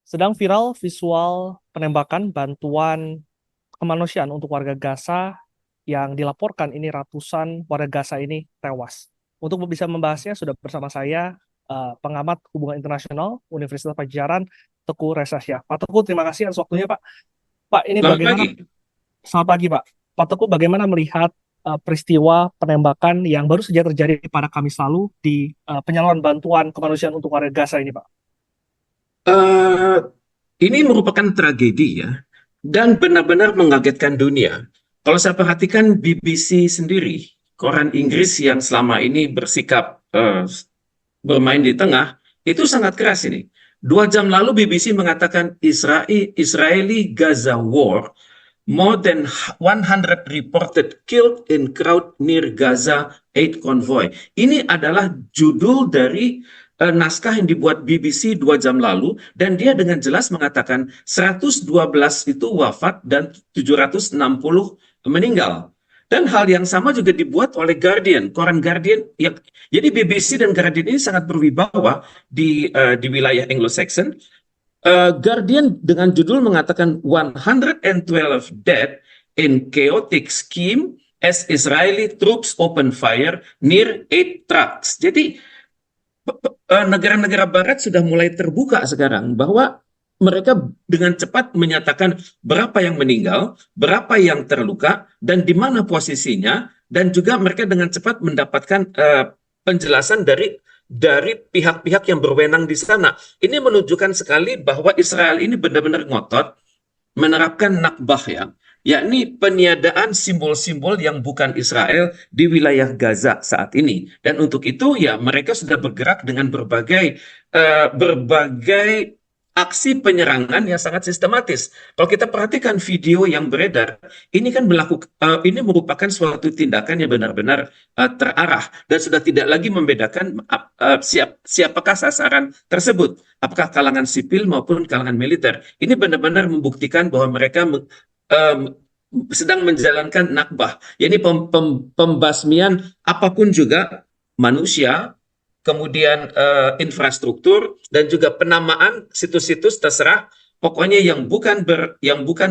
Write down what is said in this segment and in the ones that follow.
Sedang viral visual penembakan bantuan kemanusiaan untuk warga Gaza yang dilaporkan ini ratusan warga Gaza ini tewas. Untuk bisa membahasnya sudah bersama saya pengamat hubungan internasional Universitas Pajajaran Teguh Resasya. Pak Teguh, terima kasih atas waktunya, Pak. Pak, ini Selamat bagaimana? pagi. Selamat pagi, Pak. Pak Teguh, bagaimana melihat peristiwa penembakan yang baru saja terjadi pada Kamis lalu di penyaluran bantuan kemanusiaan untuk warga Gaza ini, Pak? Eh, ini merupakan tragedi ya, dan benar-benar mengagetkan dunia. Kalau saya perhatikan BBC sendiri, koran Inggris yang selama ini bersikap bermain di tengah, itu sangat keras ini. 2 jam lalu BBC mengatakan Israeli Gaza War, more than 100 reported killed in crowd near Gaza aid convoy. Ini adalah judul dari naskah yang dibuat BBC 2 jam lalu, dan dia dengan jelas mengatakan 112 itu wafat dan 760 meninggal. Dan hal yang sama juga dibuat oleh Guardian, koran Guardian. Jadi BBC dan Guardian ini sangat berwibawa di wilayah Anglo-Saxon. Guardian dengan judul mengatakan 112 dead in chaotic scheme as Israeli troops open fire near 8 trucks. Jadi negara-negara barat sudah mulai terbuka sekarang bahwa mereka dengan cepat menyatakan berapa yang meninggal, berapa yang terluka, dan di mana posisinya, dan juga mereka dengan cepat mendapatkan penjelasan dari pihak-pihak yang berwenang di sana. Ini menunjukkan sekali bahwa Israel ini benar-benar ngotot menerapkan nakbah ya, yakni peniadaan simbol-simbol yang bukan Israel di wilayah Gaza saat ini. Dan untuk itu ya mereka sudah bergerak dengan berbagai aksi penyerangan yang sangat sistematis. Kalau kita perhatikan video yang beredar, ini merupakan suatu tindakan yang benar-benar terarah dan sudah tidak lagi membedakan siapakah sasaran tersebut, apakah kalangan sipil maupun kalangan militer. Ini benar-benar membuktikan bahwa mereka sedang menjalankan nakbah, yakni pembasmian apapun juga manusia, kemudian infrastruktur, dan juga penamaan situs-situs terserah. Pokoknya yang bukan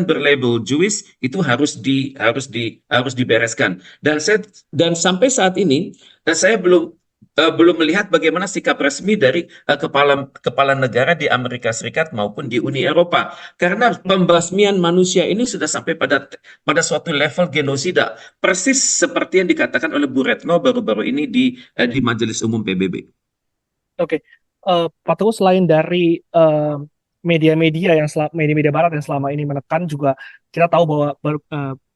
berlabel Jewish itu harus dibereskan. Dan sampai saat ini saya belum melihat bagaimana sikap resmi dari kepala kepala negara di Amerika Serikat maupun di Uni Eropa, karena pembasmian manusia ini sudah sampai pada suatu level genosida, persis seperti yang dikatakan oleh Bu Retno baru-baru ini di Majelis Umum PBB. Oke, Pak Teguh, selain dari media-media media-media Barat yang selama ini menekan, juga kita tahu bahwa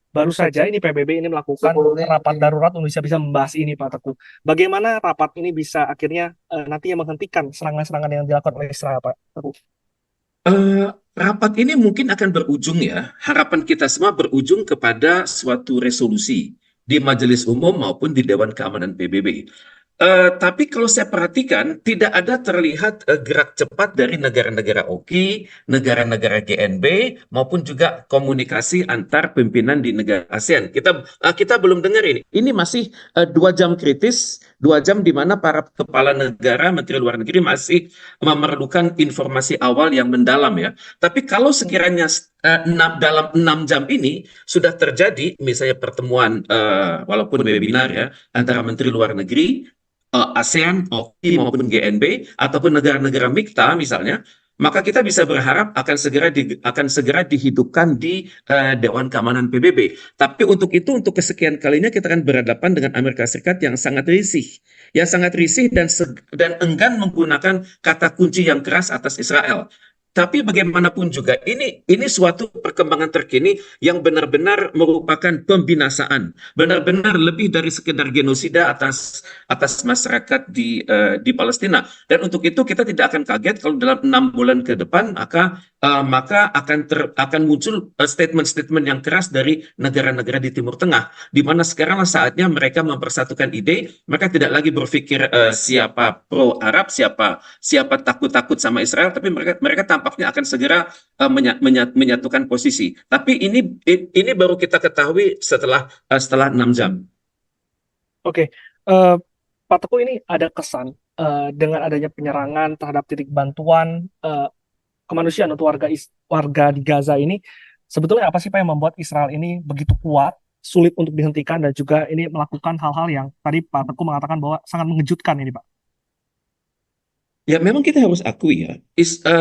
baru saja ini PBB ini melakukan rapat darurat untuk bisa membahas ini, Pak Teguh. Bagaimana rapat ini bisa akhirnya nantinya menghentikan serangan-serangan yang dilakukan oleh Israel, Pak Teguh? Rapat ini mungkin akan berujung ya, harapan kita semua berujung kepada suatu resolusi di Majelis Umum maupun di Dewan Keamanan PBB. Tapi kalau saya perhatikan, tidak ada terlihat gerak cepat dari negara-negara OKI, negara-negara GNB, maupun juga komunikasi antar pimpinan di negara ASEAN. Kita belum dengar ini. Ini masih 2 jam kritis, 2 jam di mana para kepala negara, menteri luar negeri masih memerlukan informasi awal yang mendalam ya. Tapi kalau sekiranya dalam 6 jam ini sudah terjadi, misalnya pertemuan walaupun webinar ya antara menteri luar negeri, ASEAN, OKI maupun GNB ataupun negara-negara MIKTA misalnya, maka kita bisa berharap akan segera dihidupkan di Dewan Keamanan PBB. Tapi untuk kesekian kalinya kita akan berhadapan dengan Amerika Serikat yang sangat risih dan enggan menggunakan kata kunci yang keras atas Israel. Tapi bagaimanapun juga ini suatu perkembangan terkini yang benar-benar merupakan pembinasaan, benar-benar lebih dari sekedar genosida atas masyarakat di Palestina. Dan untuk itu kita tidak akan kaget kalau dalam 6 bulan ke depan maka akan muncul statement-statement yang keras dari negara-negara di Timur Tengah, di mana sekaranglah saatnya mereka mempersatukan ide. Mereka tidak lagi berpikir siapa pro Arab, siapa takut-takut sama Israel, tapi mereka tampaknya akan segera menyatukan posisi. Tapi ini baru kita ketahui setelah 6 jam. Oke, Pak Teguh, ini ada kesan dengan adanya penyerangan terhadap titik bantuan. kemanusiaan untuk warga di Gaza ini, sebetulnya apa sih Pak yang membuat Israel ini begitu kuat, sulit untuk dihentikan, dan juga ini melakukan hal-hal yang tadi Pak Teguh mengatakan bahwa sangat mengejutkan ini Pak. Ya, memang kita harus akui ya,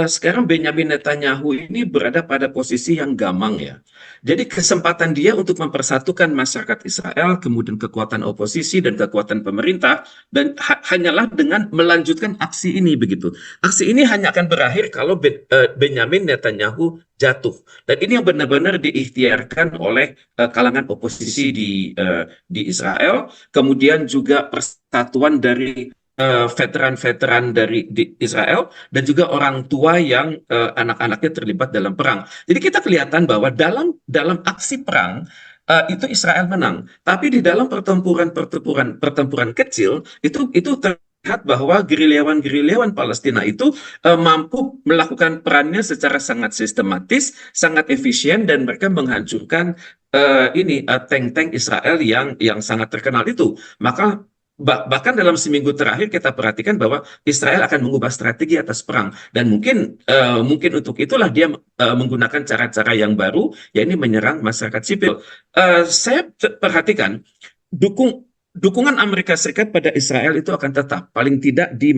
sekarang Benyamin Netanyahu ini berada pada posisi yang gamang ya. Jadi kesempatan dia untuk mempersatukan masyarakat Israel, kemudian kekuatan oposisi dan kekuatan pemerintah, dan hanyalah dengan melanjutkan aksi ini begitu. Aksi ini hanya akan berakhir kalau Benyamin Netanyahu jatuh. Dan ini yang benar-benar diikhtiarkan oleh kalangan oposisi di Israel, kemudian juga persatuan dari veteran-veteran di Israel dan juga orang tua yang anak-anaknya terlibat dalam perang. Jadi kita kelihatan bahwa dalam aksi perang itu Israel menang, tapi di dalam pertempuran kecil itu terlihat bahwa gerilyawan Palestina itu mampu melakukan perannya secara sangat sistematis, sangat efisien, dan mereka menghancurkan tank-tank Israel yang sangat terkenal itu. Maka bahkan dalam seminggu terakhir kita perhatikan bahwa Israel akan mengubah strategi atas perang, dan mungkin untuk itulah dia menggunakan cara-cara yang baru, yakni menyerang masyarakat sipil. Saya perhatikan dukungan Amerika Serikat pada Israel itu akan tetap, paling tidak di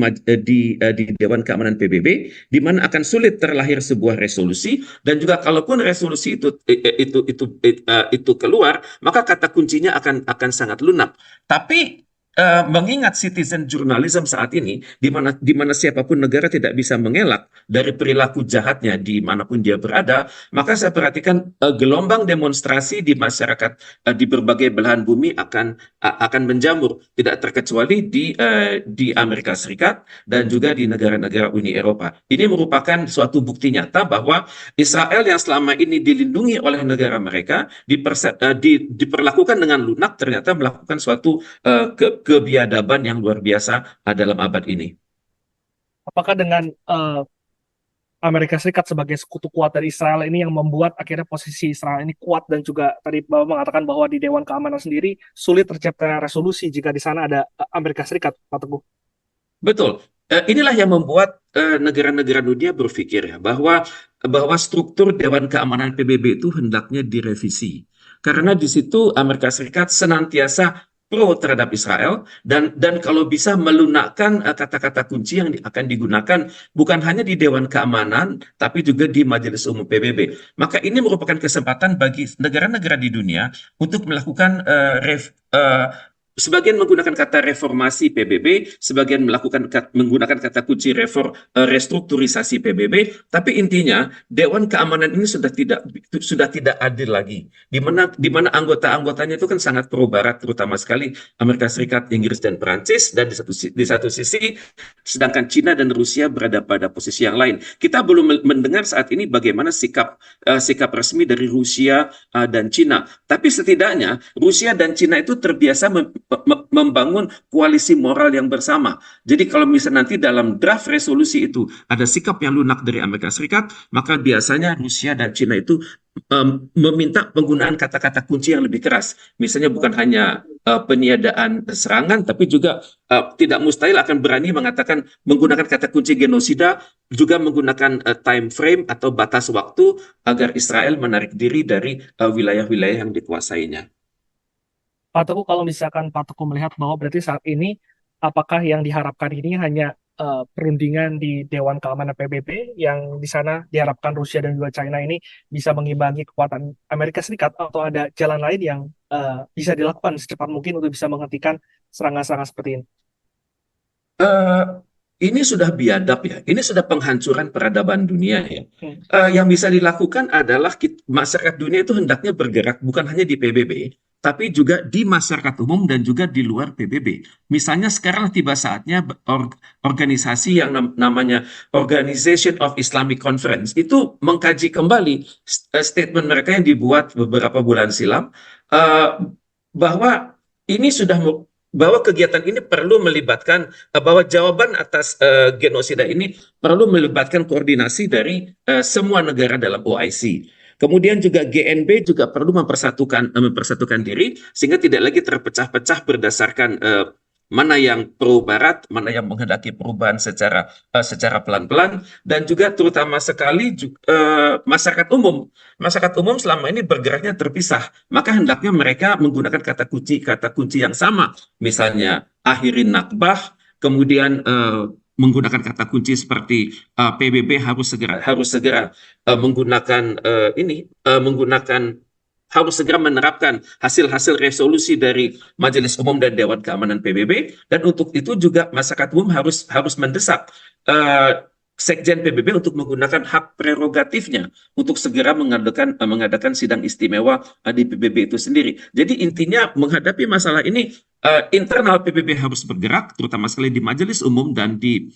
Dewan Keamanan PBB, di mana akan sulit terlahir sebuah resolusi, dan juga kalaupun resolusi itu keluar, maka kata kuncinya akan sangat lunak. Tapi mengingat citizen journalism saat ini, di mana siapapun negara tidak bisa mengelak dari perilaku jahatnya dimanapun dia berada, maka saya perhatikan gelombang demonstrasi di masyarakat di berbagai belahan bumi akan menjamur, tidak terkecuali di Amerika Serikat dan juga di negara-negara Uni Eropa. Ini merupakan suatu bukti nyata bahwa Israel yang selama ini dilindungi oleh negara mereka diperlakukan dengan lunak, ternyata melakukan suatu kebiadaban yang luar biasa dalam abad ini. Apakah dengan Amerika Serikat sebagai sekutu kuat dari Israel ini yang membuat akhirnya posisi Israel ini kuat, dan juga tadi Bapak mengatakan bahwa di Dewan Keamanan sendiri sulit tercipta resolusi jika di sana ada Amerika Serikat, Pak Teguh? Betul. Inilah yang membuat negara-negara dunia berpikir ya bahwa struktur Dewan Keamanan PBB itu hendaknya direvisi. Karena di situ Amerika Serikat senantiasa pro terhadap Israel, dan kalau bisa melunakkan kata-kata kunci yang akan digunakan bukan hanya di Dewan Keamanan tapi juga di Majelis Umum PBB. Maka ini merupakan kesempatan bagi negara-negara di dunia untuk melakukan sebagian menggunakan kata reformasi PBB, sebagian menggunakan kata kunci restrukturisasi PBB, tapi intinya Dewan Keamanan ini sudah tidak adil lagi, di mana anggota-anggotanya itu kan sangat pro Barat, terutama sekali Amerika Serikat, Inggris, dan Perancis, dan di satu sisi sedangkan Cina dan Rusia berada pada posisi yang lain. Kita belum mendengar saat ini bagaimana sikap resmi dari Rusia dan Cina, tapi setidaknya Rusia dan Cina itu terbiasa membangun koalisi moral yang bersama. Jadi kalau misalnya nanti dalam draft resolusi itu ada sikap yang lunak dari Amerika Serikat, maka biasanya Rusia dan Cina itu meminta penggunaan kata-kata kunci yang lebih keras. Misalnya bukan hanya peniadaan serangan, tapi juga tidak mustahil akan berani menggunakan kata kunci genosida, juga menggunakan time frame atau batas waktu agar Israel menarik diri dari wilayah-wilayah yang dikuasainya. Pak Teguh, kalau misalkan Pak Teguh melihat bahwa berarti saat ini apakah yang diharapkan ini hanya perundingan di Dewan Keamanan PBB, yang di sana diharapkan Rusia dan juga China ini bisa mengimbangi kekuatan Amerika Serikat, atau ada jalan lain yang bisa dilakukan secepat mungkin untuk bisa menghentikan serangan-serangan seperti ini? Eh, ini sudah biadab ya, ini sudah penghancuran peradaban dunia ya. Hmm. Yang bisa dilakukan adalah masyarakat dunia itu hendaknya bergerak bukan hanya di PBB, tapi juga di masyarakat umum dan juga di luar PBB. Misalnya sekarang tiba saatnya organisasi yang namanya Organization of Islamic Conference itu mengkaji kembali statement mereka yang dibuat beberapa bulan silam, eh, bahwa ini sudah bahwa kegiatan ini perlu melibatkan bahwa jawaban atas genosida ini perlu melibatkan koordinasi dari semua negara dalam OIC. Kemudian juga GNB juga perlu mempersatukan diri sehingga tidak lagi terpecah-pecah berdasarkan mana yang pro Barat, mana yang menghendaki perubahan secara pelan-pelan, dan juga terutama sekali masyarakat umum. Masyarakat umum selama ini bergeraknya terpisah, maka hendaknya mereka menggunakan kata kunci yang sama, misalnya akhirin Nakbah, kemudian menggunakan kata kunci seperti PBB harus segera menggunakan harus segera menerapkan hasil-hasil resolusi dari Majelis Umum dan Dewan Keamanan PBB, dan untuk itu juga masyarakat umum harus mendesak Sekjen PBB untuk menggunakan hak prerogatifnya untuk segera mengadakan sidang istimewa di PBB itu sendiri. Jadi intinya menghadapi masalah ini, internal PBB harus bergerak, terutama sekali di Majelis Umum dan di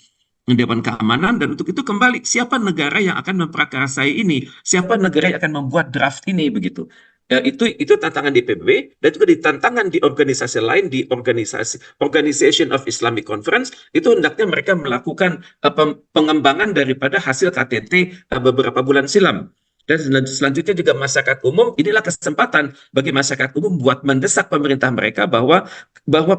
Dewan Keamanan, dan untuk itu kembali siapa negara yang akan memprakarsai ini, siapa negara yang akan membuat draft ini begitu. Ya, itu tantangan di PBB, dan juga tantangan di organisasi lain, di Organization of Islamic Conference, itu hendaknya mereka melakukan pengembangan daripada hasil KTT beberapa bulan silam. Dan selanjutnya juga masyarakat umum, inilah kesempatan bagi masyarakat umum buat mendesak pemerintah mereka bahwa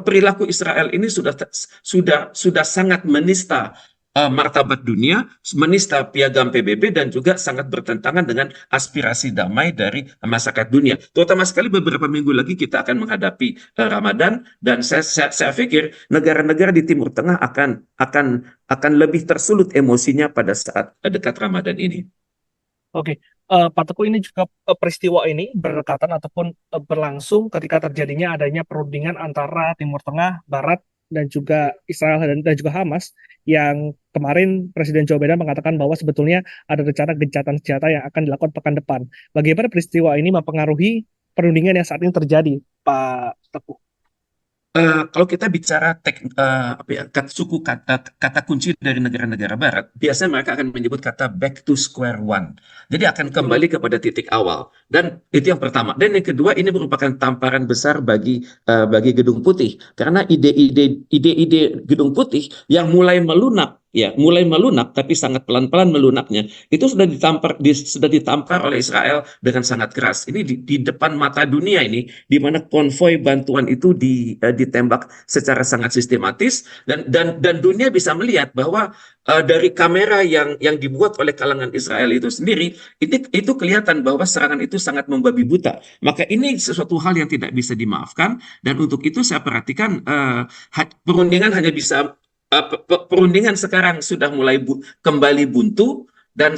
perilaku Israel ini sudah sangat menista martabat dunia, menista piagam PBB, dan juga sangat bertentangan dengan aspirasi damai dari masyarakat dunia. Terutama sekali beberapa minggu lagi kita akan menghadapi Ramadan, dan saya pikir negara-negara di Timur Tengah akan lebih tersulut emosinya pada saat dekat Ramadan ini. Oke, Pak Teguh, ini juga peristiwa ini berdekatan ataupun berlangsung ketika terjadinya adanya perundingan antara Timur Tengah, Barat, dan juga Israel dan juga Hamas, yang kemarin Presiden Joe Biden mengatakan bahwa sebetulnya ada rencana gencatan senjata yang akan dilakukan pekan depan. Bagaimana peristiwa ini mempengaruhi perundingan yang saat ini terjadi, Pak Teguh? Kalau kita bicara kata kunci dari negara-negara Barat, biasanya mereka akan menyebut kata back to square one. Jadi akan kembali kepada titik awal. Dan itu yang pertama. Dan yang kedua, ini merupakan tamparan besar bagi Gedung Putih, karena ide-ide Gedung Putih yang mulai melunak. Ya, mulai melunak, tapi sangat pelan-pelan melunaknya. Itu sudah ditampar oleh Israel dengan sangat keras. Ini di depan mata dunia ini, di mana konvoi bantuan itu ditembak secara sangat sistematis, dan dunia bisa melihat bahwa dari kamera yang dibuat oleh kalangan Israel itu sendiri, itu kelihatan bahwa serangan itu sangat membabi buta. Maka ini sesuatu hal yang tidak bisa dimaafkan, dan untuk itu saya perhatikan perundingan hanya bisa perundingan sekarang sudah mulai kembali buntu, dan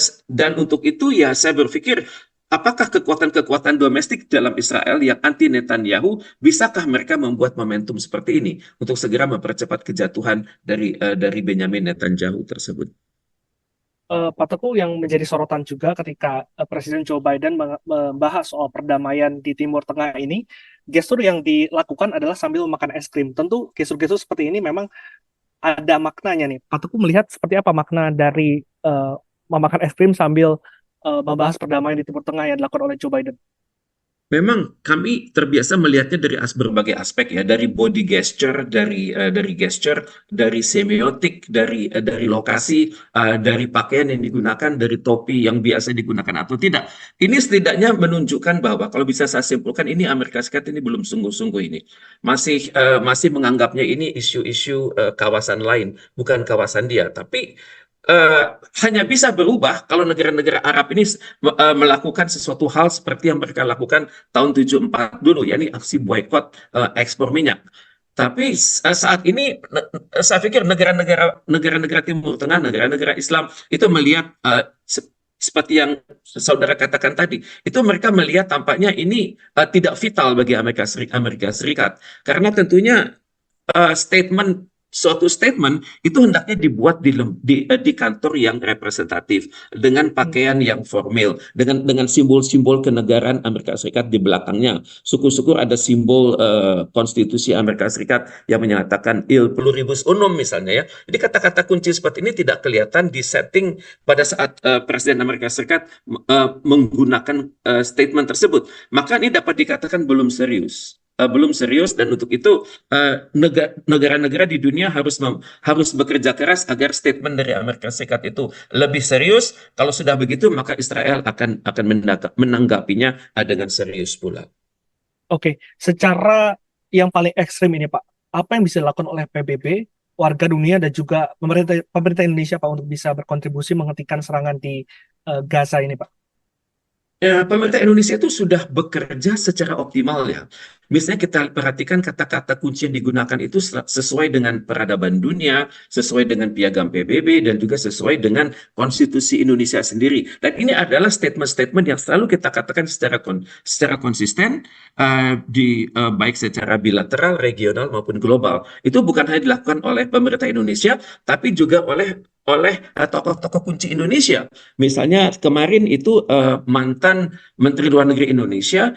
untuk itu ya saya berpikir, apakah kekuatan-kekuatan domestik dalam Israel yang anti Netanyahu, bisakah mereka membuat momentum seperti ini untuk segera mempercepat kejatuhan dari Benjamin Netanyahu tersebut? Pak Teguh, yang menjadi sorotan juga ketika Presiden Joe Biden membahas soal perdamaian di Timur Tengah ini, gestur yang dilakukan adalah sambil memakan es krim. Tentu gestur-gestur seperti ini memang ada maknanya nih. Pak Teguh melihat seperti apa makna dari memakan es krim sambil membahas perdamaian di Timur Tengah yang dilakukan oleh Joe Biden? Memang kami terbiasa melihatnya dari berbagai aspek ya, dari body gesture, dari semiotik, dari lokasi, dari pakaian yang digunakan, dari topi yang biasa digunakan atau tidak. Ini setidaknya menunjukkan bahwa, kalau bisa saya simpulkan, ini Amerika Serikat ini belum sungguh-sungguh ini. Masih menganggapnya ini isu-isu kawasan lain, bukan kawasan dia. Tapi eh, hanya bisa berubah kalau negara-negara Arab ini melakukan sesuatu hal seperti yang mereka lakukan tahun 74 dulu, yakni aksi boykot ekspor minyak. Tapi saat ini saya pikir negara-negara Timur Tengah, negara-negara Islam itu melihat seperti yang saudara katakan tadi, itu mereka melihat tampaknya ini tidak vital bagi Amerika Serikat, karena tentunya suatu statement itu hendaknya dibuat di kantor yang representatif, dengan pakaian yang formal, dengan simbol-simbol kenegaraan Amerika Serikat di belakangnya. Syukur-syukur ada simbol konstitusi Amerika Serikat yang menyatakan il pluribus unum misalnya ya. Jadi kata-kata kunci seperti ini tidak kelihatan di setting pada saat Presiden Amerika Serikat menggunakan statement tersebut. Maka ini dapat dikatakan belum serius. Belum serius, dan untuk itu negara-negara di dunia harus bekerja keras agar statement dari Amerika Serikat itu lebih serius. Kalau sudah begitu, maka Israel akan menanggapinya dengan serius pula. Oke, secara yang paling ekstrim ini, Pak, apa yang bisa dilakukan oleh PBB, warga dunia dan juga pemerintah pemerintah Indonesia Pak untuk bisa berkontribusi menghentikan serangan di Gaza ini Pak. Ya, pemerintah Indonesia itu sudah bekerja secara optimal ya. Misalnya kita perhatikan kata-kata kunci yang digunakan itu sesuai dengan peradaban dunia, sesuai dengan piagam PBB, dan juga sesuai dengan konstitusi Indonesia sendiri. Dan ini adalah statement-statement yang selalu kita katakan secara konsisten, baik secara bilateral, regional maupun global. Itu bukan hanya dilakukan oleh pemerintah Indonesia, tapi juga oleh tokoh-tokoh kunci Indonesia. Misalnya kemarin itu mantan Menteri Luar Negeri Indonesia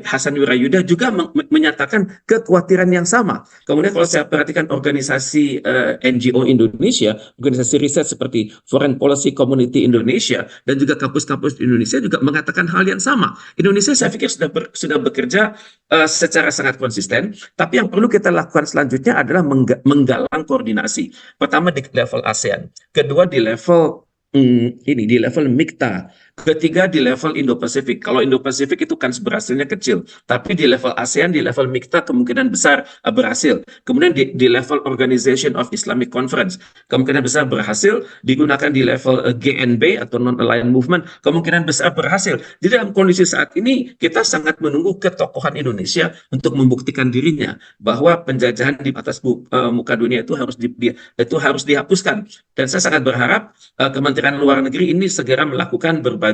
Hasan Wirayuda juga menyatakan kekhawatiran yang sama. Kemudian kalau saya perhatikan organisasi NGO Indonesia, organisasi riset seperti Foreign Policy Community Indonesia dan juga kampus-kampus di Indonesia juga mengatakan hal yang sama. Indonesia saya pikir sudah bekerja secara sangat konsisten, tapi yang perlu kita lakukan selanjutnya adalah menggalang koordinasi. Pertama di level ASEAN. Kedua di level di level MIKTA. Ketiga di level Indo-Pasifik. Kalau Indo-Pasifik itu kan berhasilnya kecil, tapi di level ASEAN, di level MIKTA kemungkinan besar berhasil. Kemudian di level Organization of Islamic Conference, kemungkinan besar berhasil. Digunakan di level GNB atau Non-Aligned Movement, kemungkinan besar berhasil. Jadi dalam kondisi saat ini, kita sangat menunggu ketokohan Indonesia untuk membuktikan dirinya bahwa penjajahan di atas muka dunia itu harus dihapuskan. Dan saya sangat berharap Kementerian Luar Negeri ini segera melakukan berbagai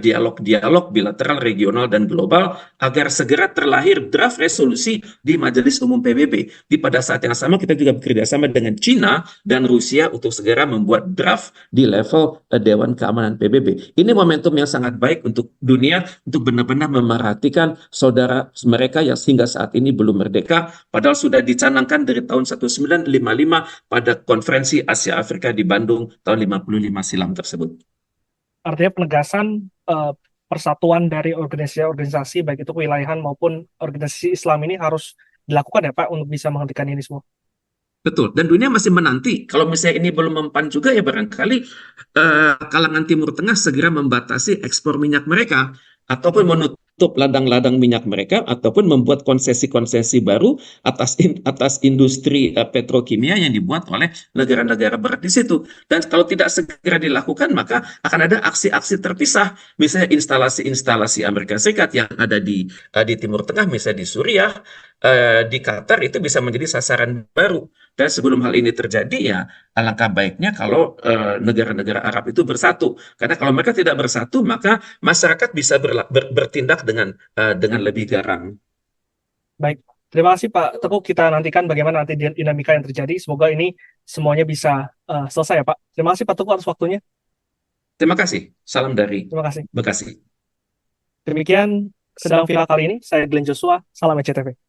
dialog-dialog bilateral, regional, dan global agar segera terlahir draft resolusi di Majelis Umum PBB. Pada saat yang sama kita juga bekerja sama dengan China dan Rusia untuk segera membuat draft di level Dewan Keamanan PBB. Ini momentum yang sangat baik untuk dunia untuk benar-benar memerhatikan saudara mereka yang hingga saat ini belum merdeka, padahal sudah dicanangkan dari tahun 1955 pada konferensi Asia Afrika di Bandung tahun 55 silam tersebut. Artinya penegasan persatuan dari organisasi-organisasi baik itu kewilayahan maupun organisasi Islam ini harus dilakukan ya Pak untuk bisa menghentikan ini semua. Betul, dan dunia masih menanti. Kalau misalnya ini belum mempan juga, ya barangkali kalangan Timur Tengah segera membatasi ekspor minyak mereka, ataupun menutup ladang-ladang minyak mereka, ataupun membuat konsesi-konsesi baru atas industri petrokimia yang dibuat oleh negara-negara barat di situ. Dan kalau tidak segera dilakukan, maka akan ada aksi-aksi terpisah. Misalnya instalasi-instalasi Amerika Serikat yang ada di Timur Tengah, misalnya di Suriah, di Qatar, itu bisa menjadi sasaran baru. Dan sebelum hal ini terjadi, ya alangkah baiknya kalau negara-negara Arab itu bersatu. Karena kalau mereka tidak bersatu, maka masyarakat bisa bertindak dengan lebih garang. Baik, terima kasih Pak Teguh. Kita nantikan bagaimana nanti dinamika yang terjadi. Semoga ini semuanya bisa selesai ya Pak. Terima kasih Pak Teguh atas waktunya. Terima kasih. Salam dari Terima kasih. Bekasi. Demikian sedang viral kali ini. Saya Glenn Joshua. Salam ECTV.